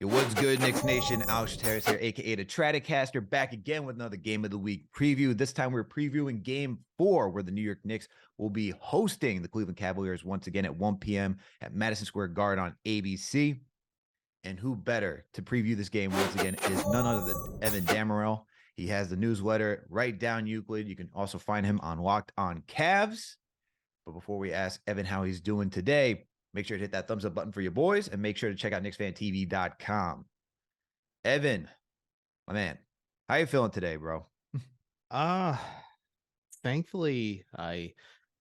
It was good, Knicks Nation. Alex Trataros here, aka the Tratacaster, back again with another Game of the Week preview. This time we're previewing Game 4, where the New York Knicks will be hosting the Cleveland Cavaliers once again at 1 p.m. at Madison Square Garden on ABC. And who better to preview this game once again is none other than Evan Dammarell. He has the newsletter Right Down Euclid. You can also find him on Locked On Cavs. But before we ask Evan how he's doing today, make sure to hit that thumbs up button for your boys and make sure to check out KnicksFanTV.com. Evan, my man, how you feeling today, bro? Uh Thankfully,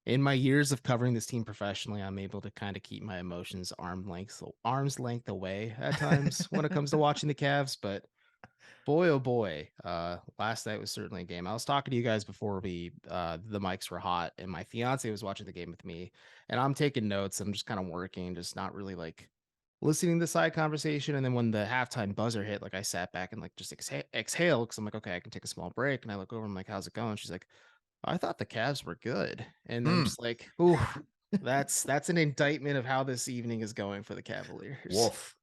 in my years of covering this team professionally, I'm able to kind of keep my emotions arm's length away at times when it comes to watching the Cavs. But boy, oh boy, last night was certainly a game. I was talking to you guys before the mics were hot, and my fiance was watching the game with me, and I'm taking notes. I'm just kind of working, just not really like listening to the side conversation. And then when the halftime buzzer hit, like I sat back and like just exhale because I'm like, okay, I can take a small break. And I look over, I'm like, how's it going? She's like, I thought the Cavs were good. And I'm just like, ooh, that's an indictment of how this evening is going for the Cavaliers. Wolf.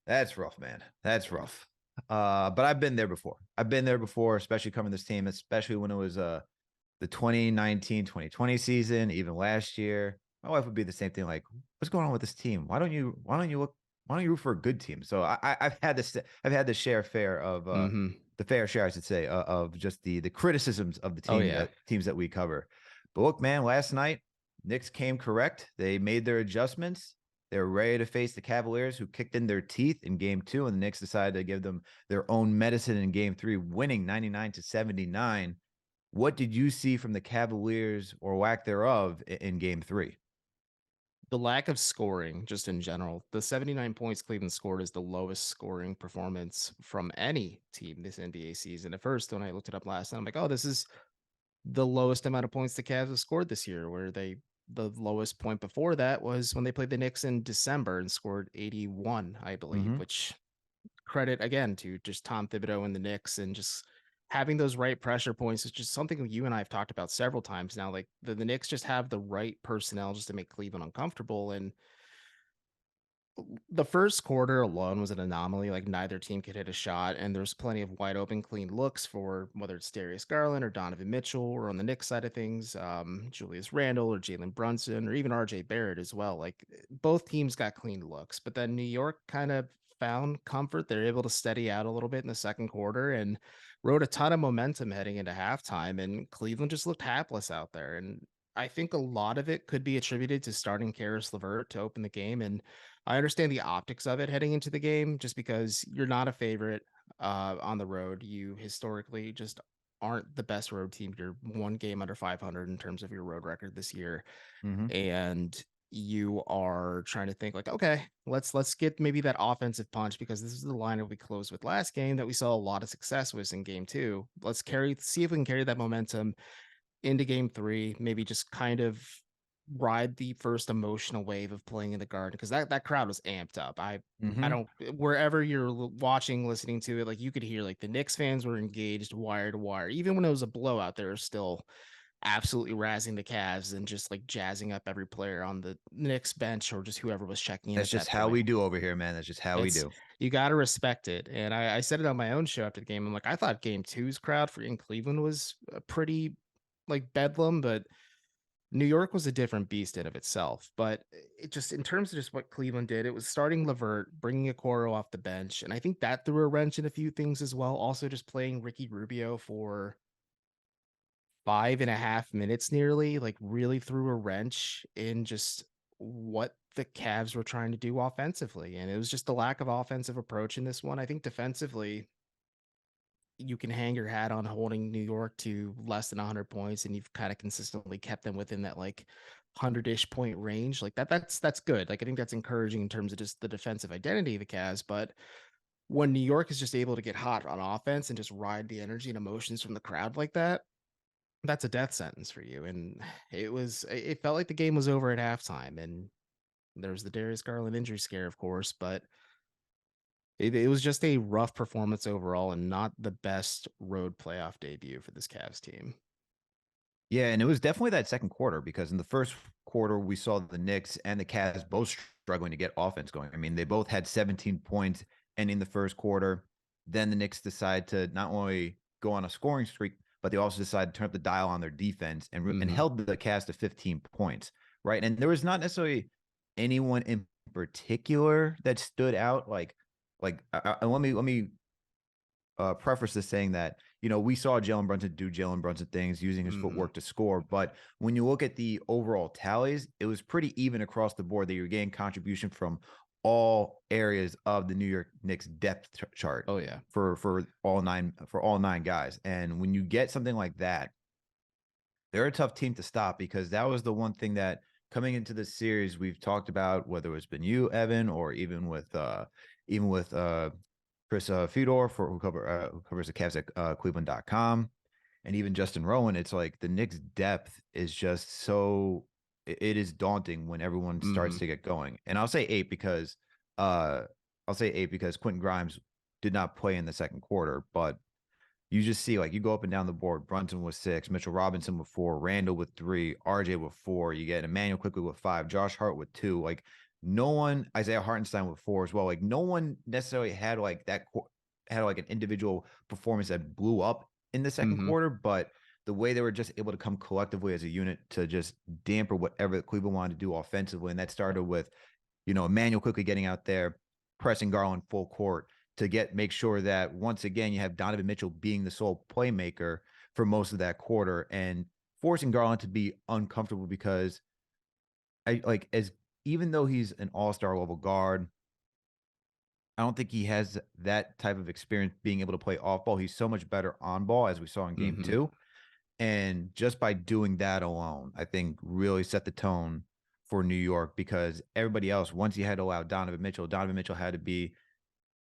That's rough, man. That's rough. But I've been there before. Especially covering this team, especially when it was the 2019-2020 season, even last year. My wife would be the same thing, like, what's going on with this team? Why don't you root for a good team? So I've had the fair share of the fair share, I should say, of just the criticisms of the team teams that we cover. But look, man, last night Knicks came correct. They made their adjustments. They were ready to face the Cavaliers, who kicked in their teeth in Game 2, and the Knicks decided to give them their own medicine in Game 3, winning 99-79. What did you see from the Cavaliers, or lack thereof, in Game 3? The lack of scoring, just in general. The 79 points Cleveland scored is the lowest scoring performance from any team this NBA season. At first, when I looked it up last night, I'm like, oh, this is the lowest amount of points the Cavs have scored this year, where the lowest point before that was when they played the Knicks in December and scored 81, I believe, which credit again to just Tom Thibodeau and the Knicks and just having those right pressure points is just something you and I have talked about several times now. Like the Knicks just have the right personnel just to make Cleveland uncomfortable. And the first quarter alone was an anomaly. Like neither team could hit a shot, and there's plenty of wide open, clean looks for whether it's Darius Garland or Donovan Mitchell, or on the Knicks side of things, Julius Randle or Jalen Brunson, or even RJ Barrett as well. Like both teams got clean looks, but then New York kind of found comfort. They're able to steady out a little bit in the second quarter and rode a ton of momentum heading into halftime. And Cleveland just looked hapless out there. And I think a lot of it could be attributed to starting Karis LeVert to open the game. And I understand the optics of it heading into the game just because you're not a favorite on the road. You historically just aren't the best road team. You're one game under 500 in terms of your road record this year. And you are trying to think like, okay, let's get maybe that offensive punch, because this is the lineup we closed with last game that we saw a lot of success with in Game 2. Let's see if we can carry that momentum into Game 3, maybe just kind of ride the first emotional wave of playing in the Garden, because that crowd was amped up. I don't, wherever you're watching, listening to it, like you could hear like the Knicks fans were engaged wire to wire. Even when it was a blowout, they were still absolutely razzing the Cavs and just like jazzing up every player on the Knicks bench or just whoever was checking in. That's just how we do over here, man. That's just how we do. You got to respect it. And I said it on my own show after the game. I'm like, I thought Game 2's crowd for in Cleveland was a pretty like bedlam, but New York was a different beast in of itself. But it just, in terms of just what Cleveland did, it was starting LeVert, bringing Okoro off the bench, and I think that threw a wrench in a few things as well. Also, just playing Ricky Rubio for 5.5 minutes nearly, like really threw a wrench in just what the Cavs were trying to do offensively. And it was just the lack of offensive approach in this one. I think defensively, you can hang your hat on holding New York to less than 100 points, and you've kind of consistently kept them within that like 100-ish point range. Like that's good. Like I think that's encouraging in terms of just the defensive identity of the Cavs. But when New York is just able to get hot on offense and just ride the energy and emotions from the crowd like that, that's a death sentence for you. And it felt like the game was over at halftime. And there's the Darius Garland injury scare, of course, but it was just a rough performance overall and not the best road playoff debut for this Cavs team. Yeah, and it was definitely that second quarter, because in the first quarter we saw the Knicks and the Cavs both struggling to get offense going. I mean, they both had 17 points ending the first quarter. Then the Knicks decide to not only go on a scoring streak, but they also decided to turn up the dial on their defense and held the Cavs to 15 points, right? And there was not necessarily anyone in particular that stood out. Let me preface this saying that, we saw Jalen Brunson do Jalen Brunson things using his footwork to score. But when you look at the overall tallies, it was pretty even across the board that you're getting contribution from all areas of the New York Knicks depth chart. Oh yeah. For all nine guys. And when you get something like that, they're a tough team to stop, because that was the one thing that coming into this series we've talked about, whether it's been you, Evan, or even with Chris Fedor who covers the Cavs at Cleveland.com, and even Justin Rowan. It's like the Knicks' depth is just so it is daunting when everyone starts to get going. And I'll say eight because Quentin Grimes did not play in the second quarter, but you just see, like, you go up and down the board. Brunson with 6, Mitchell Robinson with 4, Randall with 3, RJ with 4. You get Emmanuel Quickly with 5, Josh Hart with 2. Like, no one, Isaiah Hartenstein with 4 as well. Like, no one necessarily had an individual performance that blew up in the second quarter, but the way they were just able to come collectively as a unit to just damper whatever Cleveland wanted to do offensively. And that started with, Emmanuel Quickly getting out there, pressing Garland full court to make sure that once again you have Donovan Mitchell being the sole playmaker for most of that quarter, and forcing Garland to be uncomfortable, because even though he's an all-star level guard, I don't think he has that type of experience being able to play off ball. He's so much better on ball, as we saw in game 2. And just by doing that alone, I think really set the tone for New York, because everybody else, once you had to allow Donovan Mitchell had to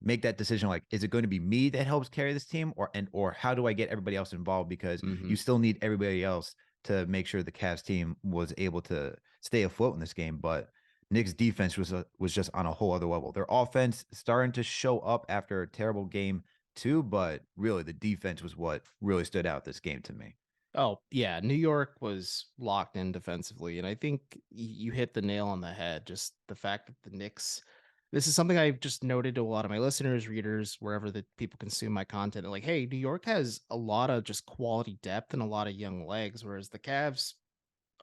make that decision. Like, is it going to be me that helps carry this team, or how do I get everybody else involved? Because you still need everybody else to make sure the Cavs team was able to stay afloat in this game. But Knicks defense was just on a whole other level. Their offense starting to show up after a terrible game 2, but really the defense was what really stood out this game to me. Oh, yeah. New York was locked in defensively. And I think you hit the nail on the head. Just the fact that the Knicks, this is something I've just noted to a lot of my listeners, readers, wherever the people consume my content. Like, hey, New York has a lot of just quality depth and a lot of young legs, whereas the Cavs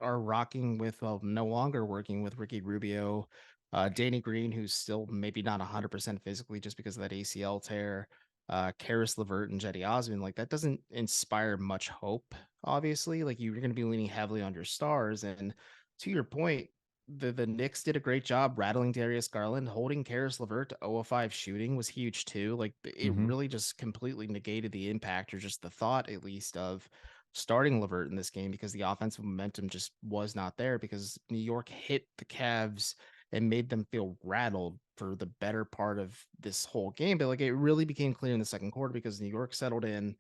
are rocking with, well, no longer working with Ricky Rubio, Danny Green, who's still maybe not 100% physically just because of that ACL tear, Karis LeVert and Jetty Osman. Like, that doesn't inspire much hope, obviously. Like, you're going to be leaning heavily on your stars. And to your point, the Knicks did a great job rattling Darius Garland. Holding Karis LeVert to 0 of 5 shooting was huge too. Like, it really just completely negated the impact, or just the thought, at least, of starting LeVert in this game, because the offensive momentum just was not there, because New York hit the Cavs and made them feel rattled for the better part of this whole game. But like, it really became clear in the second quarter, because New York settled in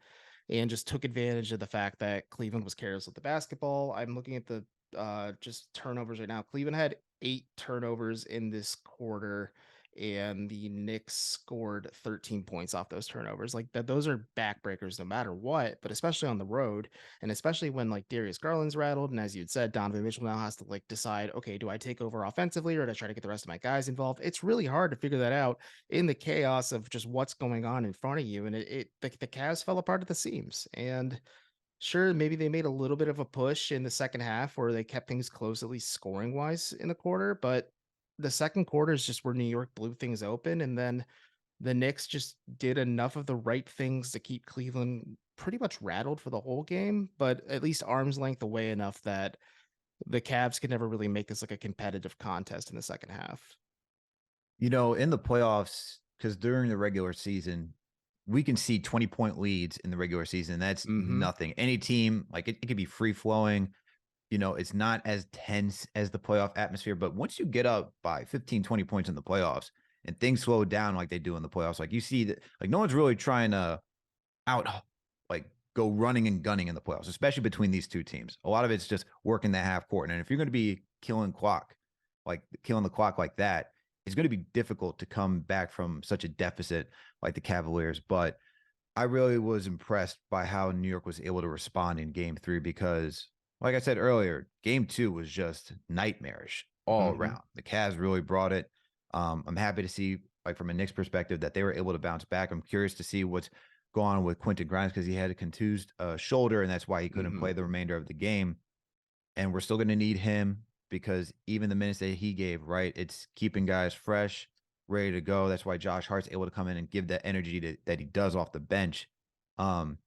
and just took advantage of the fact that Cleveland was careless with the basketball. I'm looking at the just turnovers right now. Cleveland had 8 turnovers in this quarter, and the Knicks scored 13 points off those turnovers. Like, that, those are backbreakers no matter what, but especially on the road, and especially when like Darius Garland's rattled, and as you'd said, Donovan Mitchell now has to like decide, okay, do I take over offensively, or do I try to get the rest of my guys involved? It's really hard to figure that out in the chaos of just what's going on in front of you. And the Cavs fell apart at the seams. And sure, maybe they made a little bit of a push in the second half where they kept things close, at least scoring wise, in the quarter, but the second quarter is just where New York blew things open. And then the Knicks just did enough of the right things to keep Cleveland pretty much rattled for the whole game, but at least arm's length away enough that the Cavs could never really make this like a competitive contest in the second half. In the playoffs, because during the regular season, we can see 20-point leads in the regular season. That's nothing. Any team, like, it could be free flowing. It's not as tense as the playoff atmosphere. But once you get up by 15, 20 points in the playoffs and things slow down like they do in the playoffs, like, you see that, like, no one's really trying to go running and gunning in the playoffs, especially between these two teams. A lot of it's just working that half court. And if you're going to be killing the clock like that, it's going to be difficult to come back from such a deficit like the Cavaliers. But I really was impressed by how New York was able to respond in game 3, because, like I said earlier, game 2 was just nightmarish. all Mm-hmm. around. The Cavs really brought it. I'm happy to see, like from a Knicks perspective, that they were able to bounce back. I'm curious to see what's going on with Quentin Grimes because he had a contused shoulder, and that's why he couldn't Mm-hmm. play the remainder of the game. And we're still going to need him because even the minutes that he gave, right, it's keeping guys fresh, ready to go. That's why Josh Hart's able to come in and give that energy that he does off the bench. Um,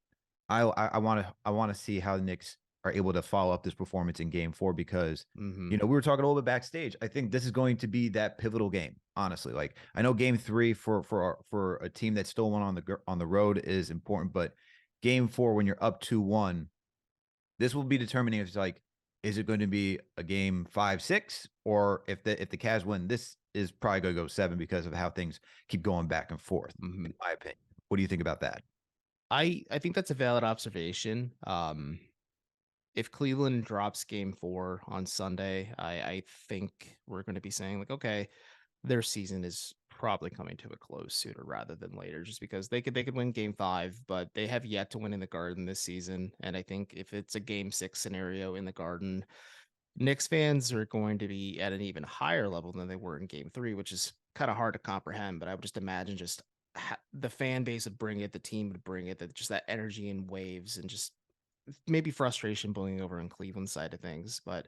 I want to see how the Knicks are able to follow up this performance in Game 4 because Mm-hmm. we were talking a little bit backstage. I think this is going to be that pivotal game. Honestly, like I know Game 3 for a team that's still one on the road is important, but Game 4 when you're up 2-1, this will be determining if it's like is it going to be a game 5-6 or if the Cavs win, this is probably going to go 7 because of how things keep going back and forth. Mm-hmm. In my opinion, what do you think about that? I think that's a valid observation. If Cleveland drops game 4 on Sunday, I think we're going to be saying like, okay, their season is probably coming to a close sooner rather than later, just because they could win game 5, but they have yet to win in the Garden this season. And I think if it's a game 6 scenario in the Garden, Knicks fans are going to be at an even higher level than they were in game 3, which is kind of hard to comprehend. But I would just imagine just the fan base would bring it, the team would bring it, that just that energy in waves and just maybe frustration blowing over on Cleveland side of things. But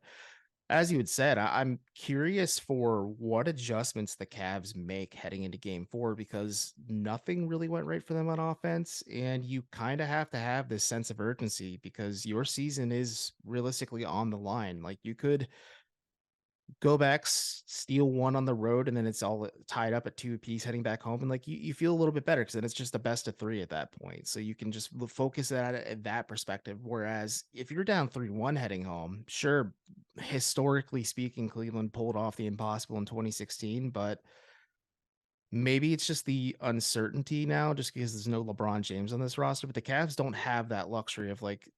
as you had said, I'm curious for what adjustments the Cavs make heading into game 4 because nothing really went right for them on offense. And you kind of have this sense of urgency because your season is realistically on the line. Like you could go back, steal one on the road, and then it's all tied up at 2 apiece heading back home. And like you feel a little bit better because then it's just the best of 3 at that point. So you can just focus that at that perspective. Whereas if you're down 3-1 heading home, sure, historically speaking, Cleveland pulled off the impossible in 2016, but maybe it's just the uncertainty now just because there's no LeBron James on this roster. But the Cavs don't have that luxury of like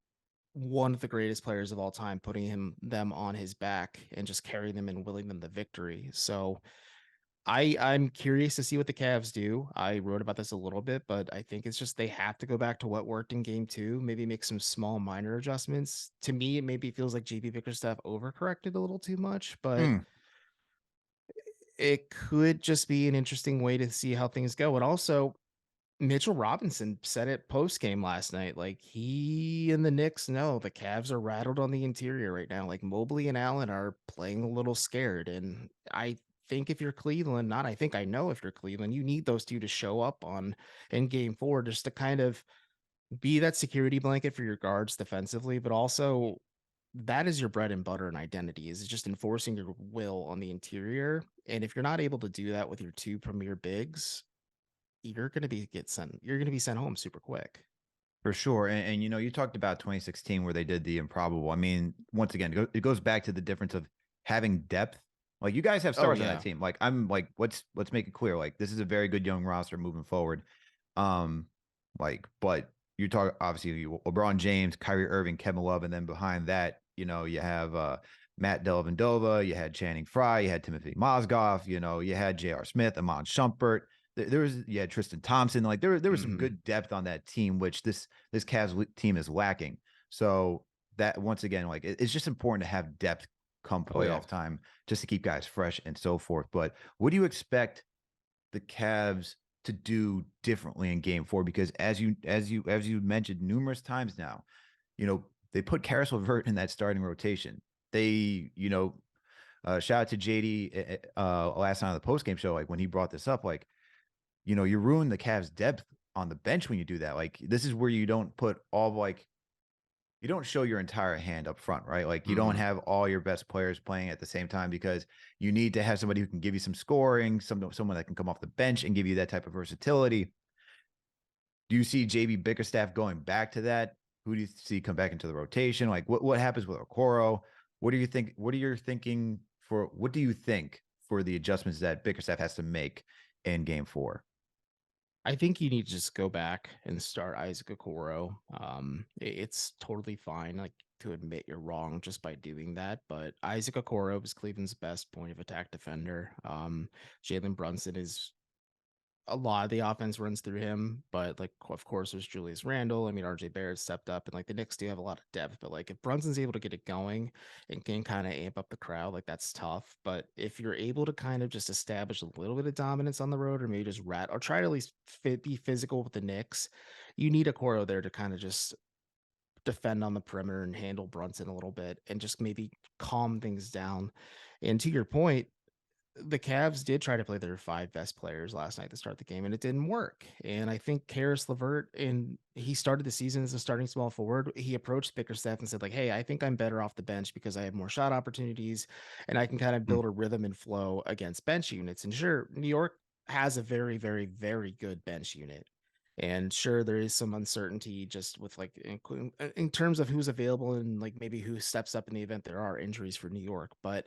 one of the greatest players of all time, putting them on his back and just carrying them and willing them the victory. So I'm curious to see what the Cavs do. I wrote about this a little bit, but I think it's just they have to go back to what worked in game 2, maybe make some small minor adjustments. To me, it maybe feels like JB Bickerstaff overcorrected a little too much, but Hmm. it could just be an interesting way to see how things go. And also, Mitchell Robinson said it post game last night. Like he and the Knicks know the Cavs are rattled on the interior right now. Like Mobley and Allen are playing a little scared. And I think if you're Cleveland, not I think I know if you're Cleveland, you need those two to show up on in game 4 just to kind of be that security blanket for your guards defensively, but also that is your bread and butter and identity is just enforcing your will on the interior. And if you're not able to do that with your 2 premier bigs, you're gonna be sent home super quick. For sure. And you talked about 2016 where they did the improbable. I mean, once again, it goes back to the difference of having depth. Like you guys have Oh stars on that yeah. team. Like I'm like, let's make it clear. Like this is a very good young roster moving forward. Um, but you talk obviously LeBron James, Kyrie Irving, Kevin Love, and then behind that, you have Matt Dellavedova, you had Channing Frye, you had Timothy Mozgov, you had J.R. Smith, Amon Shumpert. There was Tristan Thompson. Like there was some Mhm. good depth on that team, which this Cavs team is lacking. So that once again, like it's just important to have depth come Oh yeah. playoff time just to keep guys fresh and so forth. But what do you expect the Cavs to do differently in game 4? Because as you mentioned numerous times now, they put Karis LeVert in that starting rotation. They, shout out to JD last night on the post game show, like when he brought this up, like, you ruin the Cavs depth on the bench when you do that. Like this is where you don't put all like you don't show your entire hand up front, right? Like you don't Mhm. have all your best players playing at the same time because you need to have somebody who can give you some scoring, someone that can come off the bench and give you that type of versatility. Do you see JB Bickerstaff going back to that? Who do you see come back into the rotation? Like what happens with Okoro? What do you think? What do you think for the adjustments that Bickerstaff has to make in game 4? I think you need to just go back and start Isaac Okoro. It's totally fine, like to admit you're wrong just by doing that. But Isaac Okoro is Cleveland's best point of attack defender. Jalen Brunson is a lot of the offense runs through him, but like of course there's Julius Randle. I mean, RJ Barrett stepped up, and like the Knicks do have a lot of depth, but like if Brunson's able to get it going and can kind of amp up the crowd, like that's tough. But if you're able to kind of just establish a little bit of dominance on the road, or maybe just rat or try to at least be physical with the Knicks, you need a Okoro there to kind of just defend on the perimeter and handle Brunson a little bit and just maybe calm things down. And to your point, the Cavs did try to play their 5 best players last night to start the game, and it didn't work. And I think Karis LeVert, and he started the season as a starting small forward. He approached Bickerstaff and said, like, hey, I think I'm better off the bench because I have more shot opportunities and I can kind of build a rhythm and flow against bench units. And sure, New York has a very, very, very good bench unit. And sure, there is some uncertainty just with like in terms of who's available and like maybe who steps up in the event there are injuries for New York. But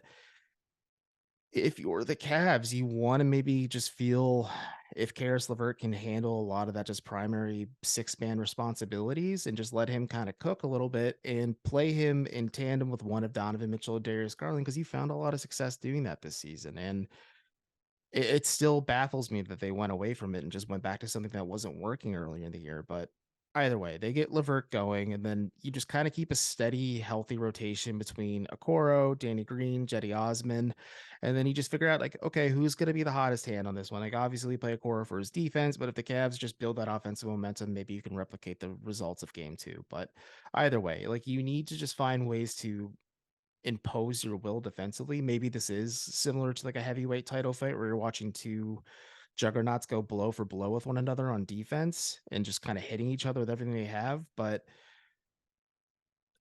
if you're the Cavs, you want to maybe just feel if Karis LeVert can handle a lot of that just primary 6-man responsibilities and just let him kind of cook a little bit and play him in tandem with one of Donovan Mitchell or Darius Garland, because he found a lot of success doing that this season. And it still baffles me that they went away from it and just went back to something that wasn't working earlier in the year. But either way, they get Levert going, and then you just kind of keep a steady, healthy rotation between Okoro, Danny Green, Jetty Osman, and then you just figure out like, okay, who's going to be the hottest hand on this one? Like, obviously, play Okoro for his defense, but if the Cavs just build that offensive momentum, maybe you can replicate the results of Game 2. But either way, like you need to just find ways to impose your will defensively. Maybe this is similar to like a heavyweight title fight where you're watching 2 juggernauts go blow for blow with one another on defense and just kind of hitting each other with everything they have. But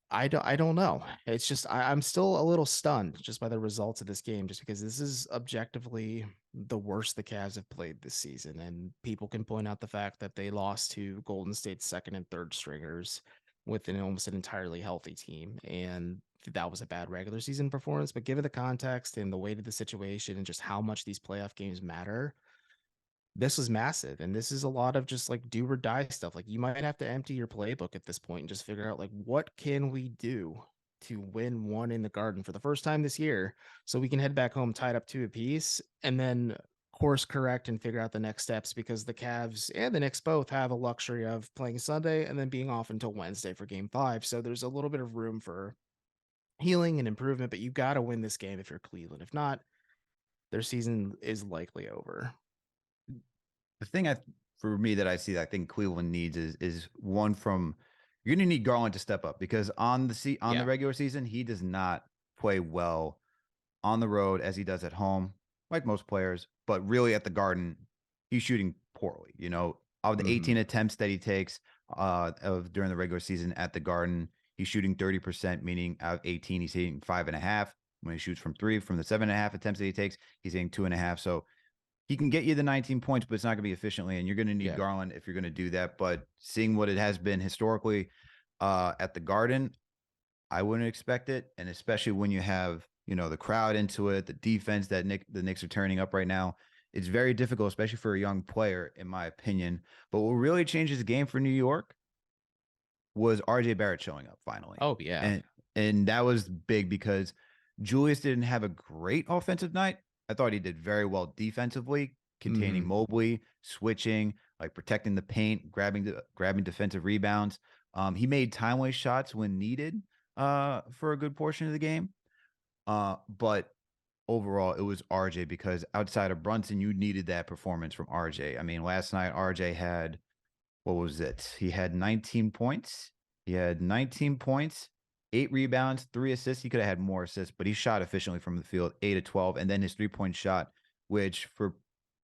I don't know. It's just I'm still a little stunned just by the results of this game, just because this is objectively the worst the Cavs have played this season. And people can point out the fact that they lost to Golden State's second and third stringers with almost an entirely healthy team. And that was a bad regular season performance. But given the context and the weight of the situation and just how much these playoff games matter, this was massive. And this is a lot of just like do or die stuff. Like you might have to empty your playbook at this point and just figure out like what can we do to win one in the Garden for the first time this year, so we can head back home tied up 2 apiece and then course correct and figure out the next steps, because the Cavs and the Knicks both have a luxury of playing Sunday and then being off until Wednesday for Game 5. So there's a little bit of room for healing and improvement, but you got to win this game if you're Cleveland. If not, their season is likely over. The thing for me that I see that I think Cleveland needs is one from you're going to need Garland to step up, because on the regular season he does not play well on the road as he does at home, like most players. But really at the Garden, he's shooting poorly. You know, of the 18 attempts that he takes during the regular season at the Garden, he's shooting 30%, meaning out of 18, he's hitting 5.5. When he shoots from 3, from the 7.5 attempts that he takes, he's hitting 2.5. So he can get you the 19 points, but it's not going to be efficiently, and you're going to need Garland if you're going to do that. But seeing what it has been historically at the Garden, I wouldn't expect it, and especially when you have the crowd into it, the defense that the Knicks are turning up right now, it's very difficult, especially for a young player, in my opinion. But what really changes the game for New York was RJ Barrett showing up finally. Oh yeah, and that was big because Julius didn't have a great offensive night. I thought he did very well defensively, containing Mobley, switching, like protecting the paint, grabbing defensive rebounds. He made timely shots when needed for a good portion of the game. But overall, it was RJ, because outside of Brunson, you needed that performance from RJ. I mean, last night RJ had, what was it? He had 19 points. 8 rebounds, 3 assists. He could have had more assists, but he shot efficiently from the field, 8 of 12. And then his 3-point shot, which for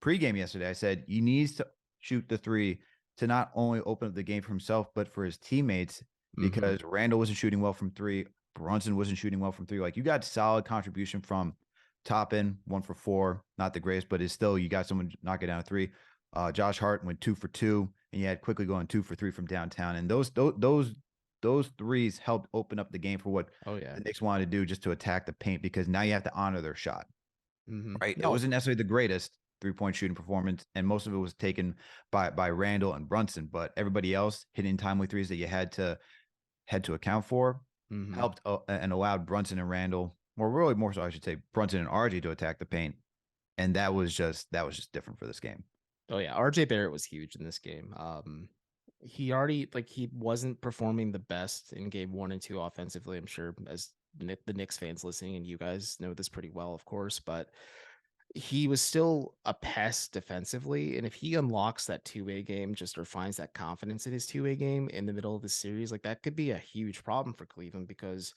pregame yesterday, I said he needs to shoot the 3 to not only open up the game for himself, but for his teammates, because Randall wasn't shooting well from 3. Brunson wasn't shooting well from 3. Like, you got solid contribution from Toppin, 1 for 4, not the greatest, but it's still, you got someone knock it down to 3. Josh Hart went 2 for 2, and you had quickly going 2 for 3 from downtown. And those threes helped open up the game for what the Knicks wanted to do, just to attack the paint, because now you have to honor their shot, right? It wasn't necessarily the greatest 3-point shooting performance, and most of it was taken by Randall and Brunson, but everybody else hitting timely threes that you had to account for helped and allowed Brunson and Randall, or really more so, I should say, Brunson and RJ to attack the paint. And that was just different for this game. Oh yeah, RJ Barrett was huge in this game. He already he wasn't performing the best in game 1 and 2 offensively. I'm sure as the Knicks fans listening, and you guys know this pretty well, of course, but he was still a pest defensively. And if he unlocks that two-way game just or finds that confidence in his two-way game in the middle of the series, like that could be a huge problem for Cleveland because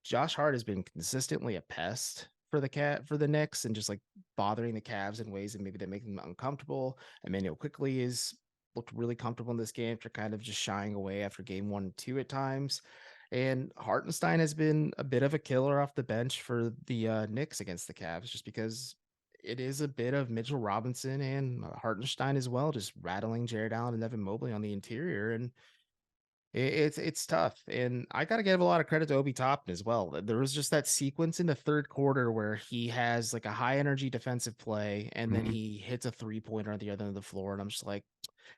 Josh Hart has been consistently a pest for the Knicks and just like bothering the Cavs in ways that maybe that make them uncomfortable. Emmanuel quickly is looked really comfortable in this game after kind of just shying away after game 1 and 2 at times. And Hartenstein has been a bit of a killer off the bench for the Knicks against the Cavs, just because it is a bit of Mitchell Robinson and Hartenstein as well, just rattling Jared Allen and Evan Mobley on the interior. And it's tough, and I gotta give a lot of credit to Obi Toppin as well. There was just that sequence in the third quarter where he has like a high energy defensive play, and then Mhm. he hits a 3-pointer on the other end of the floor, and I'm just like,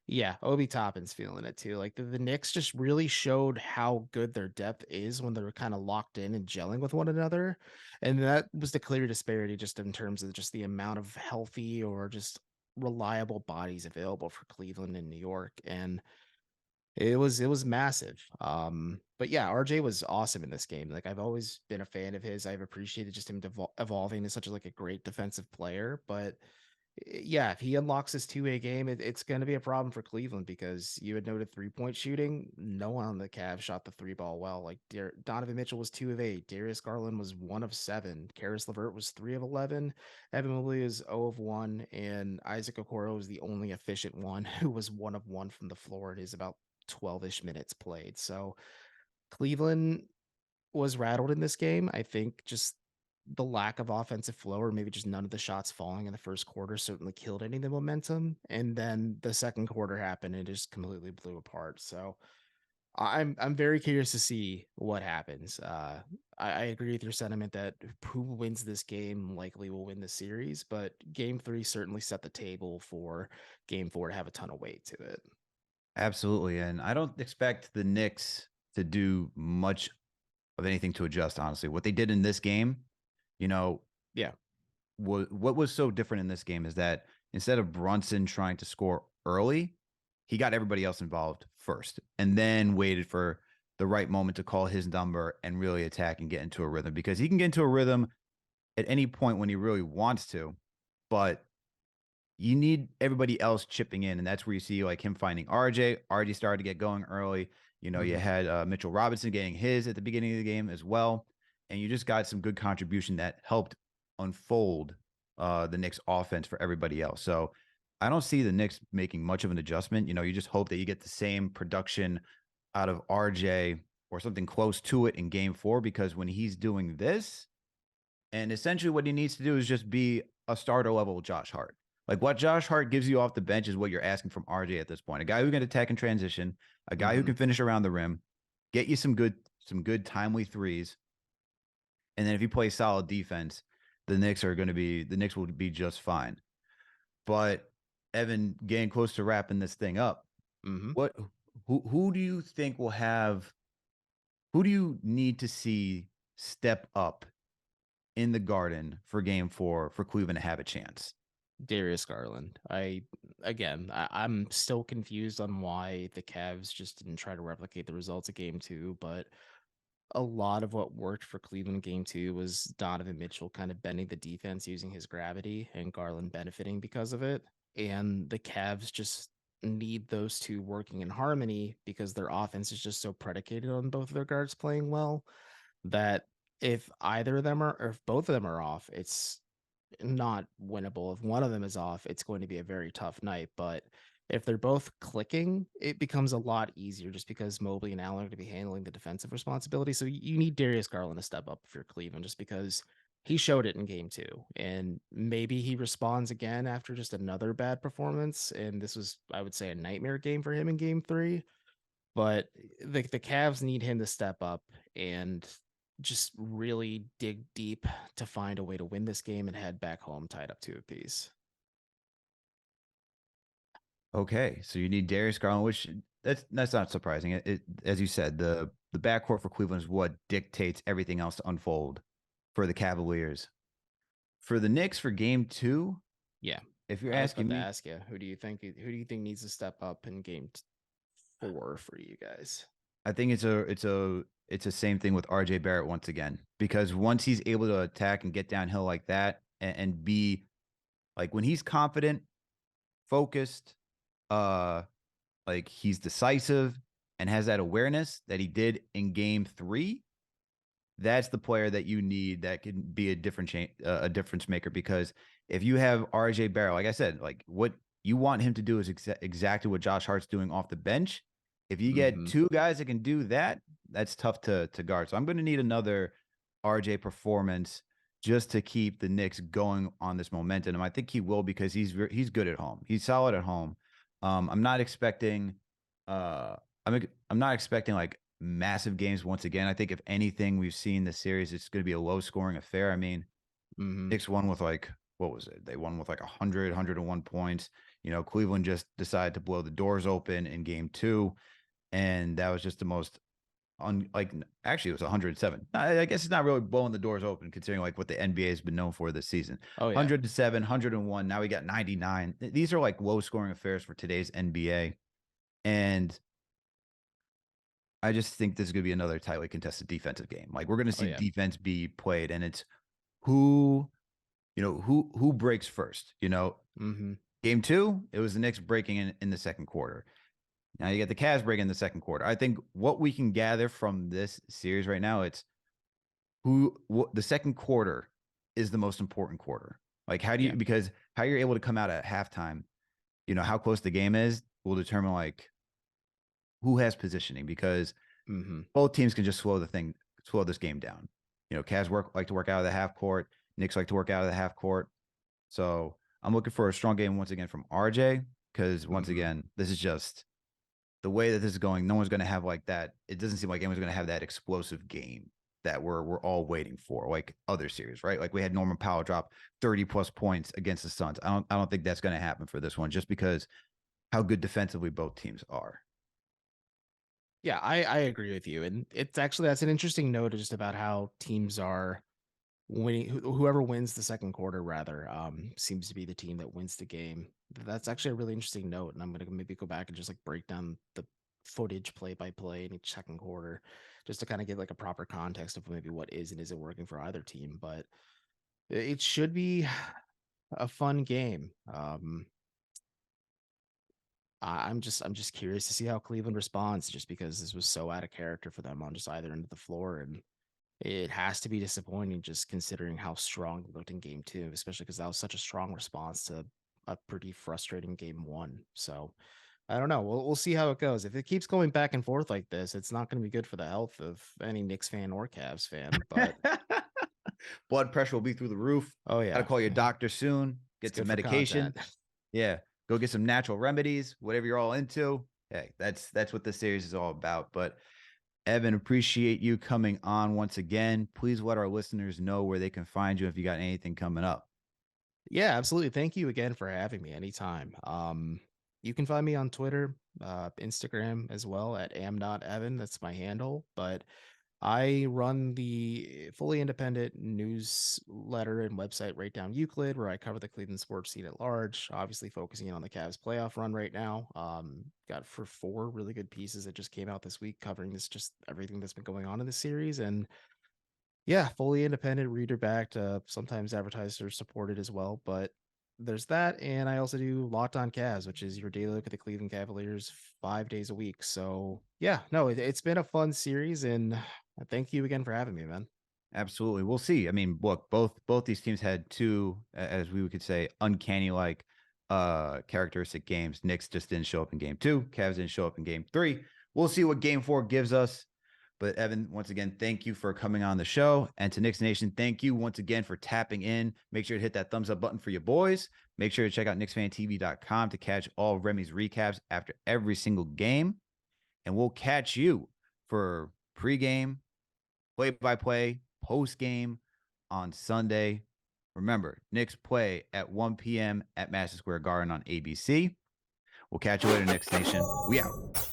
yeah, Obi Toppin's feeling it too. Like the Knicks just really showed how good their depth is when they're kind of locked in and gelling with one another, and that was the clear disparity just in terms of just the amount of healthy or just reliable bodies available for Cleveland and New York. And it was massive. But yeah, RJ was awesome in this game. Like I've always been a fan of his. I've appreciated just him evolving to such a, like a great defensive player. But yeah, if he unlocks his two-way game, it's going to be a problem for Cleveland because you had noted 3-point shooting. No one on the Cavs shot the three ball well. Like Donovan Mitchell was 2 of 8. Darius Garland was 1 of 7. Karis LeVert was 3 of 11. Evan Mobley is 0 of 1. And Isaac Okoro was the only efficient one who was 1 of 1 from the floor. It is about 12-ish minutes played. So Cleveland was rattled in this game. I think just the lack of offensive flow, or maybe just none of the shots falling in the first quarter, certainly killed any of the momentum. And then the second quarter happened and it just completely blew apart. So I'm very curious to see what happens. I agree with your sentiment that who wins this game likely will win the series, but game 3 certainly set the table for game 4 to have a ton of weight to it. Absolutely. And I don't expect the Knicks to do much of anything to adjust, honestly. What they did in this game, you know, Yeah. what was so different in this game is that instead of Brunson trying to score early, he got everybody else involved first and then waited for the right moment to call his number and really attack and get into a rhythm, because he can get into a rhythm at any point when he really wants to, but you need everybody else chipping in, and that's where you see like him finding RJ. RJ started to get going early. You Hmm. had Mitchell Robinson getting his at the beginning of the game as well, and you just got some good contribution that helped unfold the Knicks offense for everybody else. So I don't see the Knicks making much of an adjustment. You just hope that you get the same production out of RJ or something close to it in game 4, because when he's doing this, and essentially what he needs to do is just be a starter level Josh Hart. Like what Josh Hart gives you off the bench is what you're asking from RJ at this point. A guy who can attack and transition, a guy who Hmm. can finish around the rim, get you some good timely threes. And then if he plays solid defense, the Knicks will be just fine. But Evan, getting close to wrapping this thing up, Hmm. what who do you think will have who do you need to see step up in the Garden for game 4 for Cleveland to have a chance? Darius Garland. I'm still confused on why the Cavs just didn't try to replicate the results of game 2, but a lot of what worked for Cleveland game 2 was Donovan Mitchell kind of bending the defense using his gravity and Garland benefiting because of it. And the Cavs just need those two working in harmony because their offense is just so predicated on both of their guards playing well that if either of them are or if both of them are off, it's not winnable. If one of them is off, it's going to be a very tough night. But if they're both clicking, it becomes a lot easier just because Mobley and Allen are going to be handling the defensive responsibility. So you need Darius Garland to step up if you're Cleveland, just because he showed it in game 2. And maybe he responds again after just another bad performance. And this was, I would say, a nightmare game for him in game 3. But the Cavs need him to step up and just really dig deep to find a way to win this game and head back home tied up 2 apiece. Okay, so you need Darius Garland, which that's not surprising. As you said, the backcourt for Cleveland is what dictates everything else to unfold for the Cavaliers. For the Knicks for game 2, Yeah. if you're I was asking about to me, ask you, who do you think needs to step up in game 4 for you guys? I think it's a same thing with RJ Barrett once again, because once he's able to attack and get downhill like that and be like when he's confident, focused, uh like he's decisive and has that awareness that he did in game 3, that's the player that you need that can be a difference maker. Because if you have RJ Barrett, like I said, like what you want him to do is exactly what Josh Hart's doing off the bench. If you get two guys that can do that, that's tough to guard. So I'm going to need another RJ performance just to keep the Knicks going on this momentum. And I think he will, because he's good at home. He's solid at home. I'm not expecting I'm not expecting like massive games once again. I think if anything we've seen this series, it's going to be a low scoring affair. I mean, Knicks won with like, what was it? They won with like 101 points. You know, Cleveland just decided to blow the doors open in game 2. And that was just the most actually it was 107. I guess it's not really blowing the doors open considering like what the NBA has been known for this season. Oh yeah. 107, 101. Now we got 99. These are like low scoring affairs for today's NBA. And I just think this is going to be another tightly contested defensive game. Like we're going to see defense be played, and it's who breaks first. Game 2, it was the Knicks breaking in the second quarter. Now you get the Cavs breaking in the second quarter. I think what we can gather from this series right now, it's the second quarter is the most important quarter. Like because how you're able to come out at halftime, how close the game is will determine like who has positioning, because both teams can just slow this game down. Cavs like to work out of the half court. Knicks like to work out of the half court. So I'm looking for a strong game once again from RJ, because once again, this is just the way that this is going. No one's going to have like that. It doesn't seem like anyone's going to have that explosive game that we're all waiting for, like other series, right? Like we had Norman Powell drop 30 plus points against the Suns. I don't think that's going to happen for this one, just because how good defensively both teams are. Yeah, I agree with you. And that's an interesting note just about how teams are winning. Whoever wins the second quarter, rather, seems to be the team that wins the game. That's actually a really interesting note. And I'm going to maybe go back and just like break down the footage play by play in each second quarter, just to kind of get like a proper context of maybe what is and isn't working for either team. But it should be a fun game. I'm just curious to see how Cleveland responds, just because this was so out of character for them on just either end of the floor, and it has to be disappointing just considering how strong they looked in game 2, especially because that was such a strong response to a pretty frustrating game 1. So I don't know. We'll see how it goes. If it keeps going back and forth like this, it's not going to be good for the health of any Knicks fan or Cavs fan. But blood pressure will be through the roof. Oh yeah, gotta call your doctor soon. Get some medication. Yeah. Go get some natural remedies, whatever you're all into. Hey, that's what this series is all about. But Evan, appreciate you coming on once again. Please let our listeners know where they can find you if you got anything coming up. Yeah, absolutely. Thank you again for having me anytime. You can find me on Twitter, Instagram as well at am.evan. That's my handle. But I run the fully independent newsletter and website Right Down Euclid, where I cover the Cleveland sports scene at large, obviously focusing on the Cavs playoff run right now. Got 4 really good pieces that just came out this week covering just everything that's been going on in the series. And yeah, fully independent, reader backed, sometimes advertiser supported as well. But there's that. And I also do Locked On Cavs, which is your daily look at the Cleveland Cavaliers 5 days a week. So yeah, no, it's been a fun series. And thank you again for having me, man. Absolutely. We'll see. I mean, look, both these teams had 2, as we could say, uncanny like characteristic games. Knicks just didn't show up in game 2. Cavs didn't show up in game 3. We'll see what game 4 gives us. But Evan, once again, thank you for coming on the show. And to Knicks Nation, thank you once again for tapping in. Make sure to hit that thumbs up button for your boys. Make sure to check out KnicksFanTV.com to catch all Remy's recaps after every single game. And we'll catch you for pregame, play-by-play, post-game on Sunday. Remember, Knicks play at 1 p.m. at Madison Square Garden on ABC. We'll catch you later, Knicks Nation. We out.